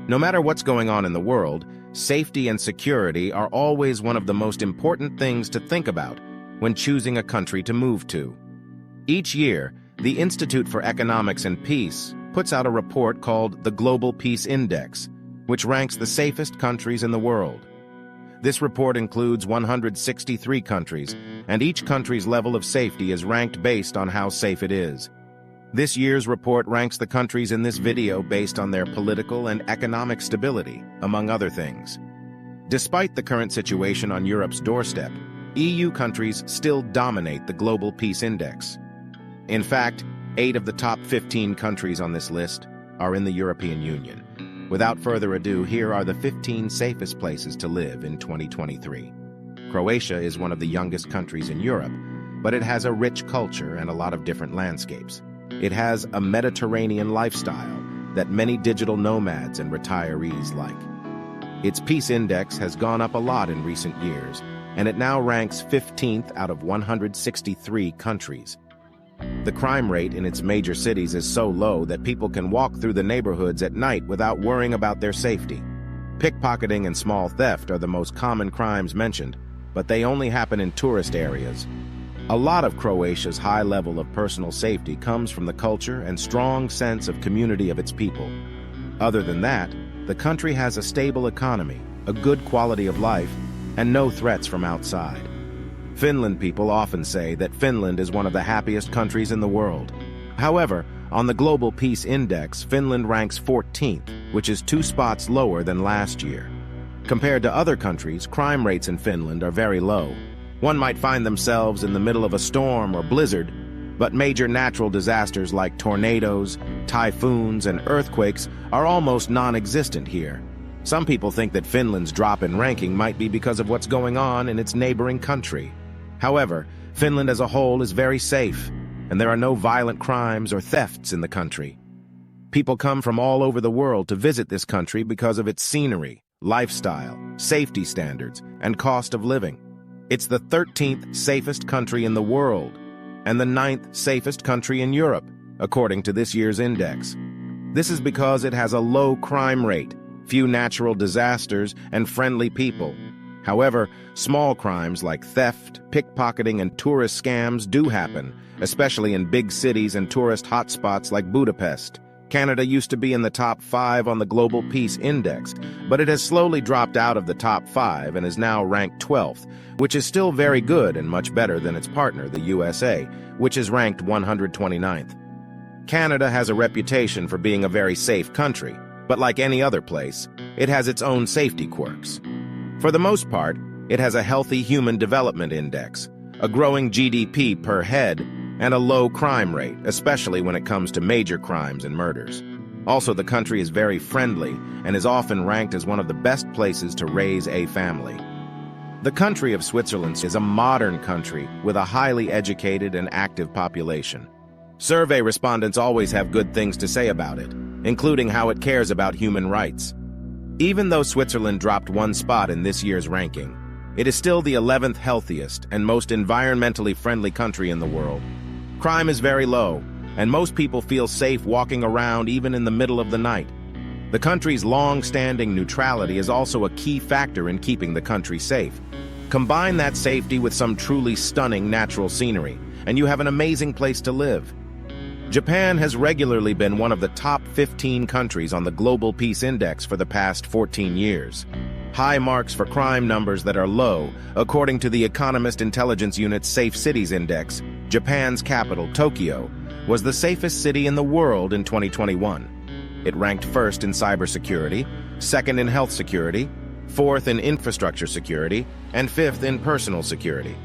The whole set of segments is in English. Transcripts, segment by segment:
No matter what's going on in the world, safety and security are always one of the most important things to think about when choosing a country to move to. Each year, the Institute for Economics and Peace puts out a report called the Global Peace Index, which ranks the safest countries in the world. This report includes 163 countries, and each country's level of safety is ranked based on how safe it is. This year's report ranks the countries in this video based on their political and economic stability, among other things. Despite the current situation on Europe's doorstep, EU countries still dominate the Global Peace Index. In fact, 8 of the top 15 countries on this list are in the European Union. Without further ado, here are the 15 safest places to live in 2023. Croatia is one of the youngest countries in Europe, but it has a rich culture and a lot of different landscapes. It has a Mediterranean lifestyle that many digital nomads and retirees like. Its peace index has gone up a lot in recent years, and it now ranks 15th out of 163 countries. The crime rate in its major cities is so low that people can walk through the neighborhoods at night without worrying about their safety. Pickpocketing and small theft are the most common crimes mentioned, but they only happen in tourist areas. A lot of Croatia's high level of personal safety comes from the culture and strong sense of community of its people. Other than that, the country has a stable economy, a good quality of life, and no threats from outside. Finland people often say that Finland is one of the happiest countries in the world. However, on the Global Peace Index, Finland ranks 14th, which is 2 spots lower than last year. Compared to other countries, crime rates in Finland are very low. One might find themselves in the middle of a storm or blizzard, but major natural disasters like tornadoes, typhoons, and earthquakes are almost non-existent here. Some people think that Finland's drop in ranking might be because of what's going on in its neighboring country. However, Finland as a whole is very safe, and there are no violent crimes or thefts in the country. People come from all over the world to visit this country because of its scenery, lifestyle, safety standards, and cost of living. It's the 13th safest country in the world, and the 9th safest country in Europe, according to this year's index. This is because it has a low crime rate, few natural disasters, and friendly people. However, small crimes like theft, pickpocketing, and tourist scams do happen, especially in big cities and tourist hotspots like Budapest. Canada used to be in the top 5 on the Global Peace Index, but it has slowly dropped out of the top 5 and is now ranked 12th, which is still very good and much better than its partner, the USA, which is ranked 129th. Canada has a reputation for being a very safe country, but like any other place, it has its own safety quirks. For the most part, it has a healthy human development index, a growing GDP per head, and a low crime rate, especially when it comes to major crimes and murders. Also, the country is very friendly and is often ranked as one of the best places to raise a family. The country of Switzerland is a modern country with a highly educated and active population. Survey respondents always have good things to say about it, including how it cares about human rights. Even though Switzerland dropped 1 spot in this year's ranking, it is still the 11th healthiest and most environmentally friendly country in the world. Crime is very low, and most people feel safe walking around even in the middle of the night. The country's long-standing neutrality is also a key factor in keeping the country safe. Combine that safety with some truly stunning natural scenery, and you have an amazing place to live. Japan has regularly been one of the top 15 countries on the Global Peace Index for the past 14 years. High marks for crime numbers that are low, according to the Economist Intelligence Unit's Safe Cities Index. Japan's capital, Tokyo, was the safest city in the world in 2021. It ranked 1st in cybersecurity, 2nd in health security, 4th in infrastructure security, and 5th in personal security.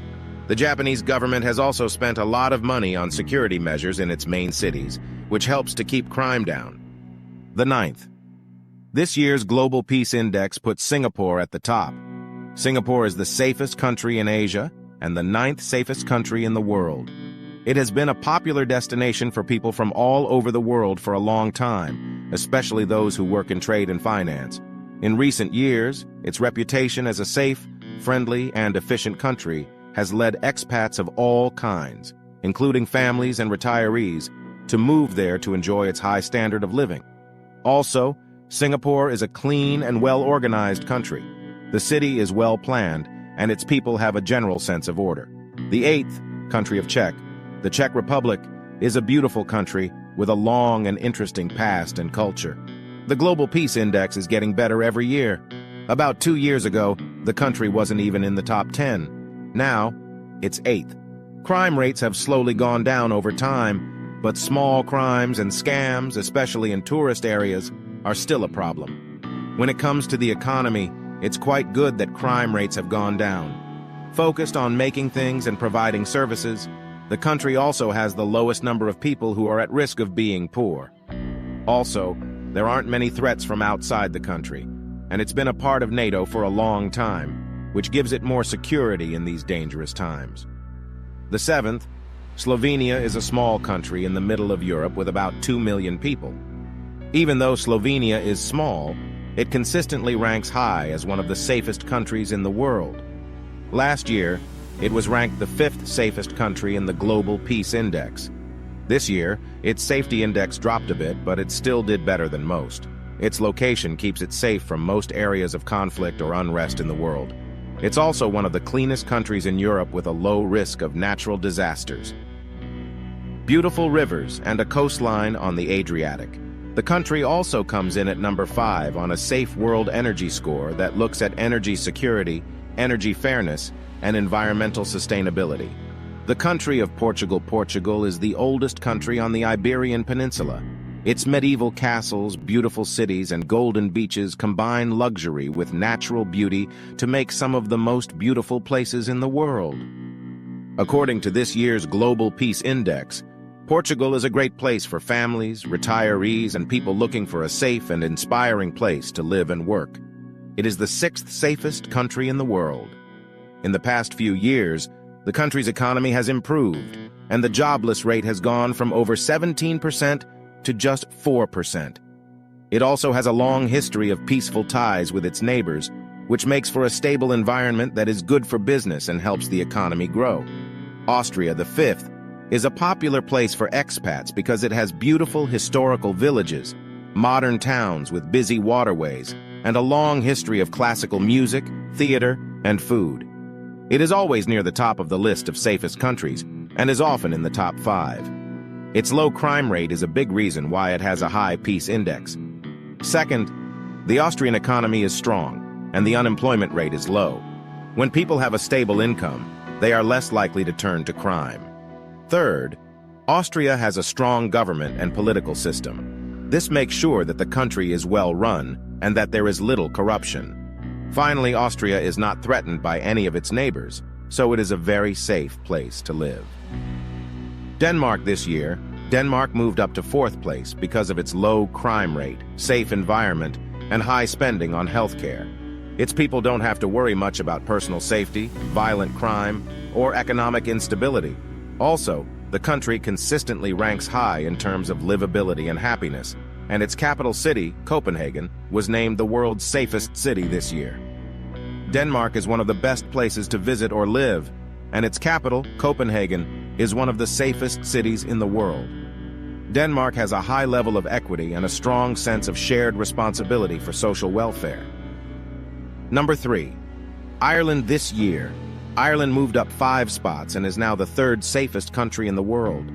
The Japanese government has also spent a lot of money on security measures in its main cities, which helps to keep crime down. The 9th. This year's Global Peace Index puts Singapore at the top. Singapore is the safest country in Asia and the 9th safest country in the world. It has been a popular destination for people from all over the world for a long time, especially those who work in trade and finance. In recent years, its reputation as a safe, friendly, and efficient country has led expats of all kinds, including families and retirees, to move there to enjoy its high standard of living. Also, Singapore is a clean and well-organized country. The city is well-planned, and its people have a general sense of order. The eighth, country of Czech. The Czech Republic is a beautiful country with a long and interesting past and culture. The Global Peace Index is getting better every year. About 2 years ago, the country wasn't even in the top 10. Now, it's 8th. Crime rates have slowly gone down over time, but small crimes and scams, especially in tourist areas, are still a problem. When it comes to the economy, it's quite good that crime rates have gone down. Focused on making things and providing services, the country also has the lowest number of people who are at risk of being poor. Also, there aren't many threats from outside the country, and it's been a part of NATO for a long time, which gives it more security in these dangerous times. The 7th, Slovenia is a small country in the middle of Europe with about 2 million people. Even though Slovenia is small, it consistently ranks high as one of the safest countries in the world. Last year, it was ranked the 5th safest country in the Global Peace Index. This year, its safety index dropped a bit, but it still did better than most. Its location keeps it safe from most areas of conflict or unrest in the world. It's also one of the cleanest countries in Europe with a low risk of natural disasters. Beautiful rivers and a coastline on the Adriatic. The country also comes in at number 5 on a Safe World Energy score that looks at energy security, energy fairness, and environmental sustainability. The country of Portugal. Portugal is the oldest country on the Iberian Peninsula. Its medieval castles, beautiful cities, and golden beaches combine luxury with natural beauty to make some of the most beautiful places in the world. According to this year's Global Peace Index, Portugal is a great place for families, retirees, and people looking for a safe and inspiring place to live and work. It is the 6th safest country in the world. In the past few years, the country's economy has improved, and the jobless rate has gone from over 17% to just 4%. It also has a long history of peaceful ties with its neighbors, which makes for a stable environment that is good for business and helps the economy grow. Austria, the 5th, is a popular place for expats because it has beautiful historical villages, modern towns with busy waterways, and a long history of classical music, theater, and food. It is always near the top of the list of safest countries and is often in the top 5. Its low crime rate is a big reason why it has a high peace index. Second, the Austrian economy is strong and the unemployment rate is low. When people have a stable income, they are less likely to turn to crime. Third, Austria has a strong government and political system. This makes sure that the country is well run and that there is little corruption. Finally, Austria is not threatened by any of its neighbors, so it is a very safe place to live. Denmark this year, Denmark moved up to 4th place because of its low crime rate, safe environment, and high spending on healthcare. Its people don't have to worry much about personal safety, violent crime, or economic instability. Also, the country consistently ranks high in terms of livability and happiness, and its capital city, Copenhagen, was named the world's safest city this year. Denmark is one of the best places to visit or live, and its capital, Copenhagen, is one of the safest cities in the world. Denmark has a high level of equity and a strong sense of shared responsibility for social welfare. Number 3. Ireland this year. Ireland moved up 5 spots and is now the 3rd safest country in the world.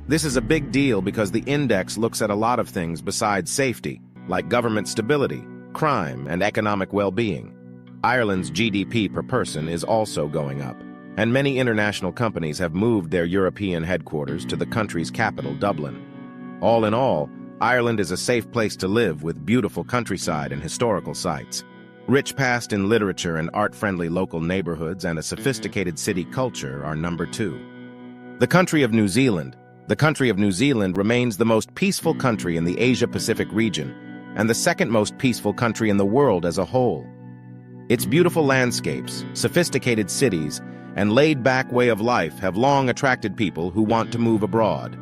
This is a big deal because the index looks at a lot of things besides safety, like government stability, crime, and economic well-being. Ireland's GDP per person is also going up, and many international companies have moved their European headquarters to the country's capital, Dublin. All in all, Ireland is a safe place to live with beautiful countryside and historical sites. Rich past in literature and art-friendly local neighborhoods and a sophisticated city culture are number 2. The country of New Zealand. The country of New Zealand remains the most peaceful country in the Asia-Pacific region and the 2nd most peaceful country in the world as a whole. Its beautiful landscapes, sophisticated cities, and laid-back way of life have long attracted people who want to move abroad.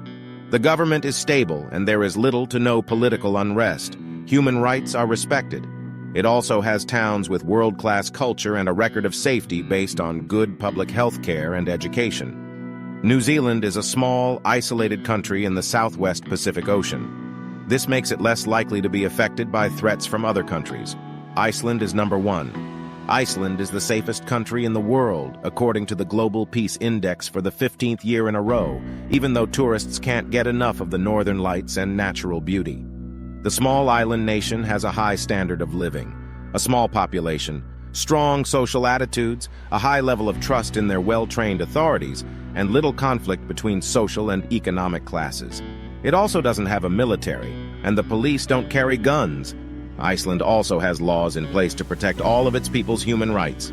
The government is stable and there is little to no political unrest. Human rights are respected. It also has towns with world-class culture and a record of safety based on good public health care and education. New Zealand is a small, isolated country in the southwest Pacific Ocean. This makes it less likely to be affected by threats from other countries. Iceland is number 1. Iceland is the safest country in the world, according to the Global Peace Index for the 15th year in a row, even though tourists can't get enough of the northern lights and natural beauty. The small island nation has a high standard of living, a small population, strong social attitudes, a high level of trust in their well-trained authorities, and little conflict between social and economic classes. It also doesn't have a military, and the police don't carry guns. Iceland also has laws in place to protect all of its people's human rights.